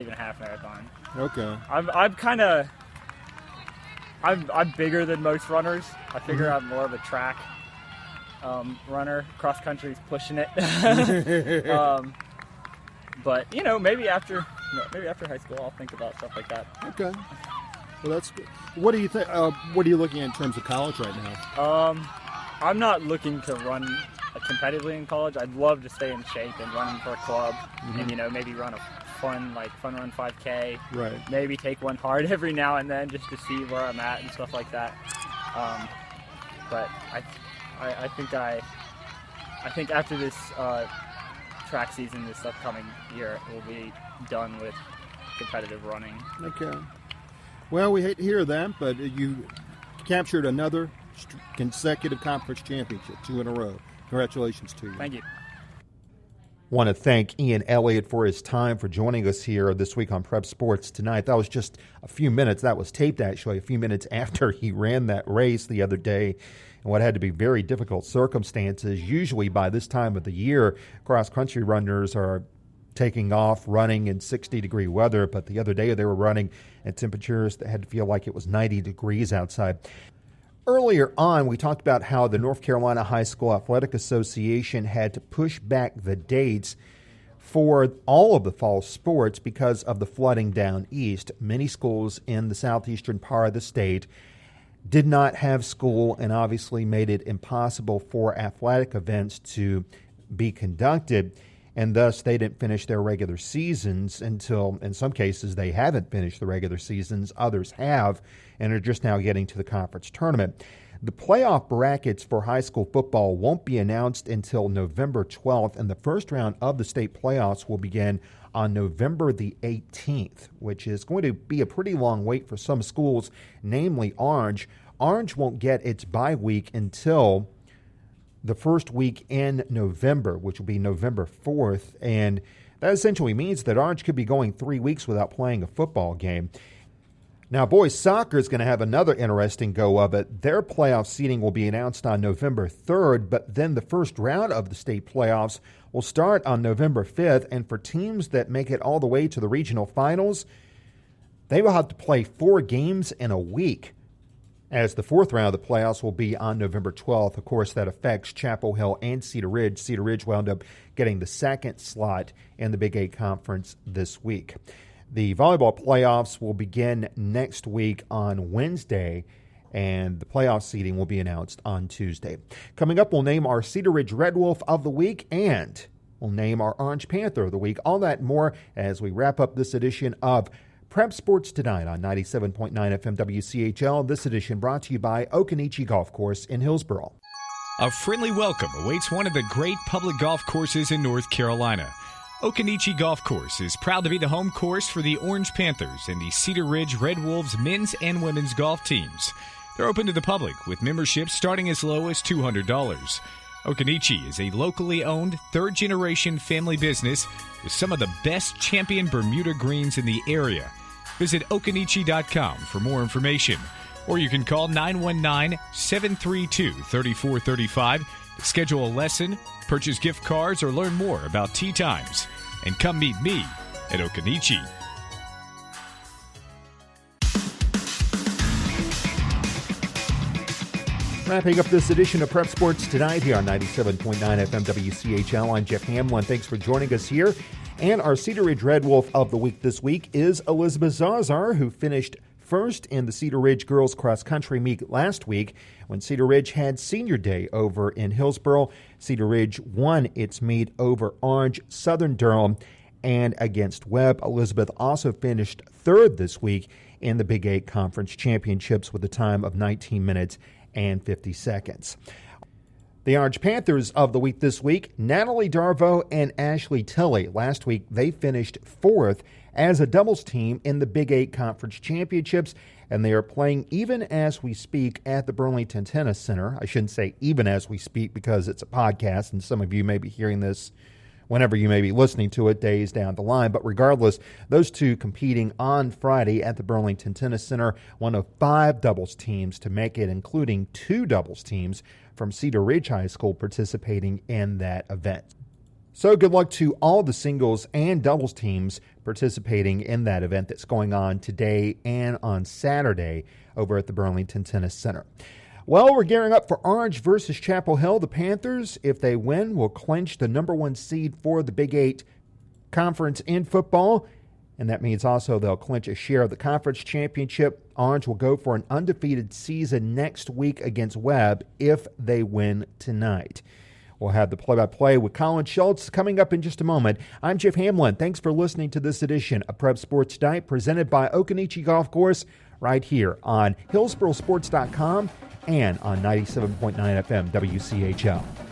even a half marathon. Okay. I'm bigger than most runners. I figure I'm more of a track runner. Cross country's pushing it. But maybe after high school, I'll think about stuff like that. Okay. Well, that's good. What do you think? What are you looking at in terms of college right now? I'm not looking to run competitively in college. I'd love to stay in shape and run for a club, and maybe run a fun run 5K. Right. Maybe take one hard every now and then just to see where I'm at and stuff like that. But I think after this track season, this upcoming year, we'll be done with competitive running. Okay. Well, we hate to hear that, but you captured another consecutive conference championship, 2 in a row. Congratulations to you. Thank you. Want to thank Ian Elliott for his time for joining us here this week on Prep Sports Tonight. That was just a few minutes. That was taped, actually, a few minutes after he ran that race the other day in what had to be very difficult circumstances. Usually by this time of the year, cross-country runners are taking off running in 60-degree weather, but the other day they were running at temperatures that had to feel like it was 90 degrees outside. Earlier on, we talked about how the North Carolina High School Athletic Association had to push back the dates for all of the fall sports because of the flooding down east. Many schools in the southeastern part of the state did not have school and obviously made it impossible for athletic events to be conducted. And thus, they didn't finish their regular seasons until, in some cases, they haven't finished the regular seasons. Others have, and are just now getting to the conference tournament. The playoff brackets for high school football won't be announced until November 12th, and the first round of the state playoffs will begin on November the 18th, which is going to be a pretty long wait for some schools, namely Orange. Orange won't get its bye week until the first week in November, which will be November 4th, and that essentially means that Orange could be going 3 weeks without playing a football game. Now, boys soccer is going to have another interesting go of it. Their playoff seeding will be announced on November 3rd, but then the first round of the state playoffs will start on November 5th, and for teams that make it all the way to the regional finals, they will have to play 4 games in a week, as the fourth round of the playoffs will be on November 12th. Of course, that affects Chapel Hill and Cedar Ridge. Cedar Ridge wound up getting the second slot in the Big 8 Conference this week. The volleyball playoffs will begin next week on Wednesday, and the playoff seeding will be announced on Tuesday. Coming up, we'll name our Cedar Ridge Red Wolf of the Week, and we'll name our Orange Panther of the Week. All that and more as we wrap up this edition of Prep Sports Tonight on 97.9 FM WCHL. This edition brought to you by Okanichi Golf Course in Hillsboro. A friendly welcome awaits one of the great public golf courses in North Carolina. Okanichi Golf Course is proud to be the home course for the Orange Panthers and the Cedar Ridge Red Wolves men's and women's golf teams. They're open to the public with memberships starting as low as $200. Okanichi is a locally owned, third-generation family business with some of the best champion Bermuda greens in the area. Visit okanichi.com for more information, or you can call 919-732-3435 to schedule a lesson, purchase gift cards, or learn more about tee times. And come meet me at Okanichi. Wrapping up this edition of Prep Sports Tonight here on 97.9 FM WCHL. I'm Jeff Hamlin. Thanks for joining us here. And our Cedar Ridge Red Wolf of the Week this week is Elizabeth Zazar, who finished first in the Cedar Ridge Girls Cross Country Meet last week when Cedar Ridge had Senior Day over in Hillsboro. Cedar Ridge won its meet over Orange, Southern Durham, and against Webb. Elizabeth also finished third this week in the Big 8 Conference Championships with a time of 19 minutes and 50 seconds. The Orange Panthers of the Week this week, Natalie Darvo and Ashley Tilley. Last week, they finished fourth as a doubles team in the Big 8 Conference Championships, and they are playing even as we speak at the Burlington Tennis Center. I shouldn't say even as we speak because it's a podcast, and some of you may be hearing this whenever you may be listening to it days down the line. But regardless, those two competing on Friday at the Burlington Tennis Center, one of 5 doubles teams to make it, including 2 doubles teams from Cedar Ridge High School participating in that event. So good luck to all the singles and doubles teams participating in that event that's going on today and on Saturday over at the Burlington Tennis Center. Well, we're gearing up for Orange versus Chapel Hill. The Panthers, if they win, will clinch the number 1 seed for the Big 8 conference in football. And that means also they'll clinch a share of the conference championship. Orange will go for an undefeated season next week against Webb if they win tonight. We'll have the play-by-play with Colin Schultz coming up in just a moment. I'm Jeff Hamlin. Thanks for listening to this edition of Prep Sports Tonight, presented by Okanichi Golf Course, right here on HillsboroSports.com and on 97.9 FM WCHL.